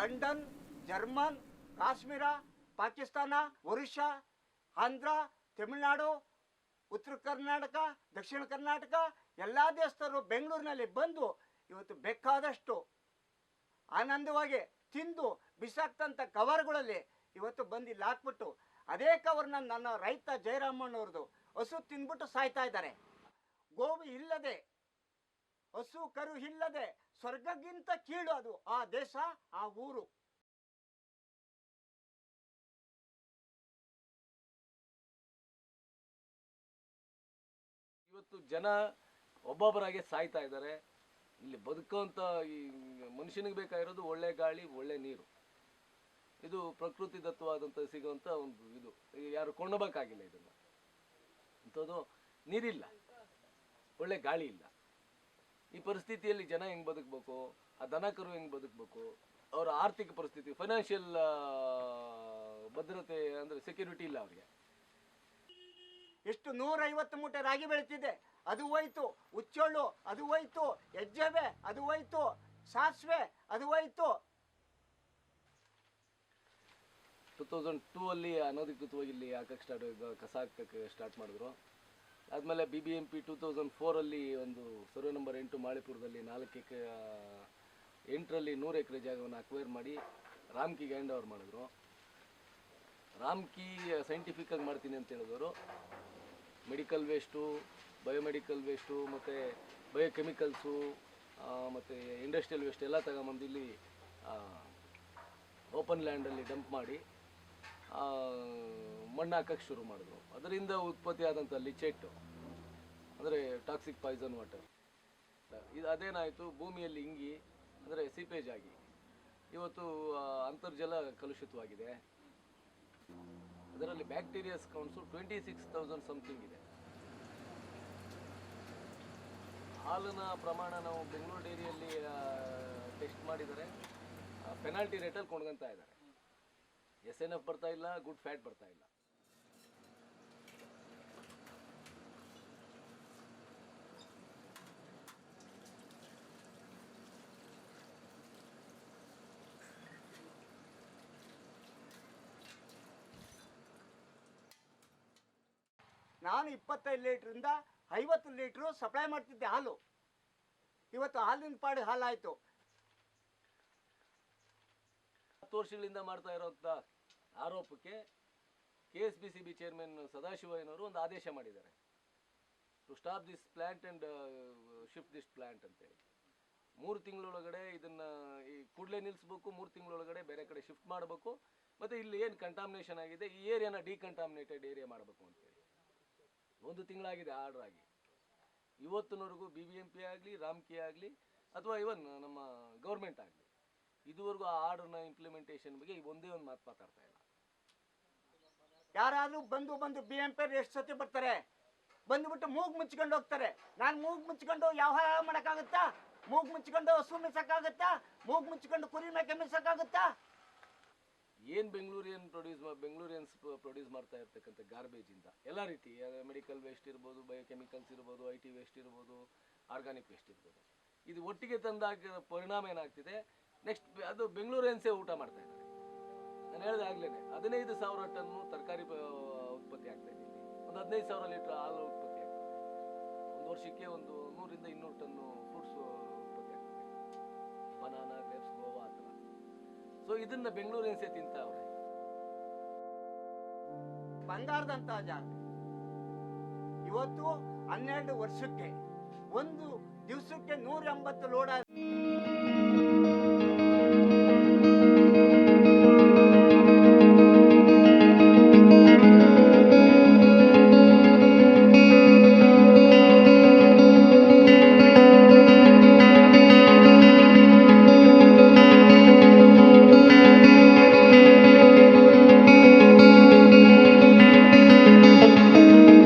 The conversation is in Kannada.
ಲಂಡನ್, ಜರ್ಮನ್, ಕಾಶ್ಮೀರ, ಪಾಕಿಸ್ತಾನ, ಒರಿಸ್ಸಾ, ಆಂಧ್ರ, ತಮಿಳುನಾಡು, ಉತ್ತರ ಕರ್ನಾಟಕ, ದಕ್ಷಿಣ ಕರ್ನಾಟಕ ಎಲ್ಲ ದೇಶದವರು ಬೆಂಗಳೂರಿನಲ್ಲಿ ಬಂದು ಇವತ್ತು ಬೇಕಾದಷ್ಟು ಆನಂದವಾಗಿ ತಿಂದು ಬಿಸಾಕ್ತಂಥ ಕವರ್ಗಳಲ್ಲಿ ಇವತ್ತು ಬಂದು ಇಲ್ಲಿ ಹಾಕ್ಬಿಟ್ಟು ಅದೇ ಕವರ್ನ ನನ್ನ ರೈತ ಜಯರಾಮಣ್ಣವ್ರದ್ದು ಹಸು ತಿಂದ್ಬಿಟ್ಟು ಸಾಯ್ತಾ ಇದ್ದಾರೆ. ಗೋವು ಇಲ್ಲದೆ, ಹಸು ಕರು ಇಲ್ಲದೆ ಸ್ವರ್ಗಕ್ಕಿಂತ ಕೀಳು ಅದು ಆ ದೇಶ, ಆ ಊರು. ಇವತ್ತು ಜನ ಒಬ್ಬೊಬ್ಬರಾಗೆ ಸಾಯ್ತಾ ಇದ್ದಾರೆ. ಇಲ್ಲಿ ಬದುಕುವಂಥ ಈ ಮನುಷ್ಯನಿಗೆ ಬೇಕಾಗಿರೋದು ಒಳ್ಳೆ ಗಾಳಿ, ಒಳ್ಳೆ ನೀರು. ಇದು ಪ್ರಕೃತಿ ದತ್ತವಾದಂಥ ಸಿಗುವಂಥ ಒಂದು ಇದು. ಯಾರು ಕೊಂಡೋಗಬೇಕಾಗಿಲ್ಲ ಇದನ್ನು. ಇಂಥದ್ದು ನೀರಿಲ್ಲ, ಒಳ್ಳೆ ಗಾಳಿ ಇಲ್ಲ. ಈ ಪರಿಸ್ಥಿತಿಯಲ್ಲಿ ಜನ ಹೆಂಗೆ ಬದುಕಬೇಕು, ಆ ದನ ಕರು ಹೆಂಗೆ ಬದುಕಬೇಕು, ಅವರ ಆರ್ಥಿಕ ಪರಿಸ್ಥಿತಿ, ಫೈನಾನ್ಷಿಯಲ್ ಭದ್ರತೆ ಅಂದರೆ ಸೆಕ್ಯೂರಿಟಿ ಇಲ್ಲ ಅವರಿಗೆ. ಎಷ್ಟು 150 ಮೂಟೆ ರಾಗಿ ಬೆಳೀತಿದೆ, ಅದು ಹೋಯ್ತು. ಹುಚ್ಚೊಳ್ಳು ಅದು ಹೋಯ್ತು, ಹೆಜ್ಜೆವೆ ಅದು ಹೋಯ್ತು, ಸಾಸಿವೆ ಅದು ಹೋಯ್ತು. 2002 ಅಲ್ಲಿ ಅನಧಿಕೃತವಾಗಿ ಇಲ್ಲಿ ಹಾಕಕ್ಕೆ ಕಸ ಹಾಕಕ್ಕೆ ಸ್ಟಾರ್ಟ್ ಮಾಡಿದ್ರು. ಆದಮೇಲೆ BBMP 2004 ಅಲ್ಲಿ ಒಂದು ಸರ್ವೆ ನಂಬರ್ 8 ಮಾಳಿಪುರದಲ್ಲಿ 8ರಲ್ಲಿ 100 ಎಕರೆ ಜಾಗವನ್ನು ಅಕ್ವೈರ್ ಮಾಡಿ ರಾಮ್ಕಿಗೆ ಹ್ಯಾಂಡ್ ಓವರ್ ಮಾಡಿದ್ರು. ರಾಮ್ಕಿ ಸೈಂಟಿಫಿಕ್ಕಾಗಿ ಮಾಡ್ತೀನಿ ಅಂತ ಹೇಳಿದವರು ಮೆಡಿಕಲ್ ವೇಸ್ಟು, ಬಯೋಮೆಡಿಕಲ್ ವೇಸ್ಟು ಮತ್ತು ಬಯೋಕೆಮಿಕಲ್ಸು ಮತ್ತು ಇಂಡಸ್ಟ್ರಿಯಲ್ ವೇಸ್ಟ್ ಎಲ್ಲ ತಗೊಂಬಂದು ಇಲ್ಲಿ ಓಪನ್ ಲ್ಯಾಂಡಲ್ಲಿ ಡಂಪ್ ಮಾಡಿ ಮಣ್ಣು ಹಾಕಕ್ಕೆ ಶುರು ಮಾಡಿದ್ರು. ಅದರಿಂದ ಉತ್ಪತ್ತಿ ಆದಂಥ ಲಿಚೆಟ್ಟು ಅಂದರೆ ಟಾಕ್ಸಿಕ್ ಪಾಯ್ಸನ್ ವಾಟರ್, ಇದು ಅದೇನಾಯಿತು, ಭೂಮಿಯಲ್ಲಿ ಇಂಗಿ ಅಂದರೆ ಸೀಪೇಜ್ ಆಗಿ ಇವತ್ತು ಅಂತರ್ಜಲ ಕಲುಷಿತವಾಗಿದೆ. ಅದರಲ್ಲಿ ಬ್ಯಾಕ್ಟೀರಿಯಾಸ್ ಕೌಂಟ್ಸು 26,000 ಸಮಥಿಂಗ್ ಇದೆ. ಹಾಲಿನ ಪ್ರಮಾಣ ನಾವು ಬೆಂಗಳೂರು ಡೈರಿಯಲ್ಲಿ ಟೆಸ್ಟ್ ಮಾಡಿದರೆ ಪೆನಾಲ್ಟಿ ರೇಟಲ್ಲಿ ಕೊಂಡ್ಕೊತಾ ಇದ್ದಾರೆ. SNF ಬರ್ತಾ ಇಲ್ಲ, ಗುಡ್ ಫ್ಯಾಟ್ ಬರ್ತಾ ಇಲ್ಲ. ನಾನು 25 ಲೀಟ್ರಿಂದ 50 ಲೀಟ್ರು ಸಪ್ಲೈ ಮಾಡ್ತಿದ್ದೆ ಹಾಲು. ಇವತ್ತು ಹಾಲಿನ ಪಾಡು ಹಾಲಾಯಿತು. 10 ವರ್ಷಗಳಿಂದ ಮಾಡ್ತಾ ಇರೋಂಥ ಆರೋಪಕ್ಕೆ KSBCB ಚೇರ್ಮನ್ ಸದಾಶಿವಯ್ಯನವರು ಒಂದು ಆದೇಶ ಮಾಡಿದ್ದಾರೆ, to stop this plant and shift this plant ಅಂತೇಳಿ. 3 ತಿಂಗಳೊಳಗಡೆ ಇದನ್ನು ಈ ಕೂಡಲೇ ನಿಲ್ಲಿಸ್ಬೇಕು, 3 ತಿಂಗಳೊಳಗಡೆ ಬೇರೆ ಕಡೆ ಶಿಫ್ಟ್ ಮಾಡಬೇಕು, ಮತ್ತು ಇಲ್ಲಿ ಏನು ಕಂಟಾಮಿನೇಷನ್ ಆಗಿದೆ ಈ ಏರಿಯಾನ ಡಿಕಂಟಾಮಿನೇಟೆಡ್ ಏರಿಯಾ ಮಾಡಬೇಕು ಅಂತೇಳಿ 1 ತಿಂಗಳಾಗಿದೆ ಆರ್ಡರ್ ಆಗಿ. ಇವತ್ತಿನವರೆಗೂ BBMP ಆಗಲಿ, ರಾಮ್ಕಿ ಆಗಲಿ, ಅಥವಾ ಇವನ್ ನಮ್ಮ ಗೌರ್ಮೆಂಟ್ ಆಗಲಿ ಇದುವರೆಗೂ ಆ ಆರ್ಡರ್ನ ಇಂಪ್ಲಿಮೆಂಟೇಷನ್ ಬಗ್ಗೆ ಒಂದೇ ಒಂದು ಮಾತು ಮಾತಾಡ್ತಾ ಇಲ್ಲ. ಯಾರಾದರೂ ಬಂದು BMP ಎಷ್ಟು ಸತಿ ಬರ್ತಾರೆ, ಬಂದುಬಿಟ್ಟು ಮೂಗು ಮುಚ್ಕೊಂಡು ಹೋಗ್ತಾರೆ. ನಾನು ಮೂಗು ಮುಚ್ಕೊಂಡು ಯಾವ ಮಾಡೋಕ್ಕಾಗುತ್ತಾ? ಮೂಗು ಮುಚ್ಕೊಂಡು ಹಸು ಮೆಸಕ್ಕಾಗುತ್ತಾ? ಮೂಗು ಮುಚ್ಕೊಂಡು ಕುರಿ ಮೇಕೆ ಮೆಸಕ್ಕಾಗುತ್ತಾ? ಏನು ಬೆಂಗಳೂರಿಯನ್ಸ್ ಪ್ರೊಡ್ಯೂಸ್ ಮಾಡ್ತಾ ಇರ್ತಕ್ಕಂಥ ಗಾರ್ಬೇಜಿಂದ ಎಲ್ಲ ರೀತಿ ಮೆಡಿಕಲ್ ವೇಸ್ಟ್ ಇರ್ಬೋದು, ಬಯೋಕೆಮಿಕಲ್ಸ್ ಇರ್ಬೋದು, IT ವೇಸ್ಟ್ ಇರ್ಬೋದು, ಆರ್ಗಾನಿಕ್ ವೇಸ್ಟ್ ಇರ್ಬೋದು, ಇದು ಒಟ್ಟಿಗೆ ತಂದಾಗ ಪರಿಣಾಮ ಏನಾಗ್ತಿದೆ, ನೆಕ್ಸ್ಟ್ ಅದು ಬೆಂಗಳೂರಿಯನ್ಸೇ ಊಟ ಮಾಡ್ತಾ ಇದ್ದಾರೆ. ನಾನು ಹೇಳಿದೆ ಆಗಲೇ 15,000 ಟನ್ನು ತರಕಾರಿ ಉತ್ಪತ್ತಿ ಆಗ್ತಾ ಇದೆ. ಒಂದು 15,000 ಲೀಟ್ರ್ ಹಾಲು ಉತ್ಪತ್ತಿ ಆಗ್ತದೆ. ಒಂದು ವರ್ಷಕ್ಕೆ ಒಂದು 100ರಿಂದ 200 ಟನ್ನು ಫ್ರೂಟ್ಸ್ ಉತ್ಪತ್ತಿ ಆಗ್ತದೆ, ಬನಾನಾ, ಗ್ರೇಪ್ಸ್, ಗೋವಾ ಆ ಥರ. ಸೊ ಇದನ್ನ ಬೆಂಗಳೂರಿನಸೇ ತಿಂತಾವ್ರೆ. ಬಂಗಾರದಂತಹ ಜಾಗ ಇವತ್ತು 12 ವರ್ಷಕ್ಕೆ ಒಂದು ದಿವಸಕ್ಕೆ 180 ಲೋಡ್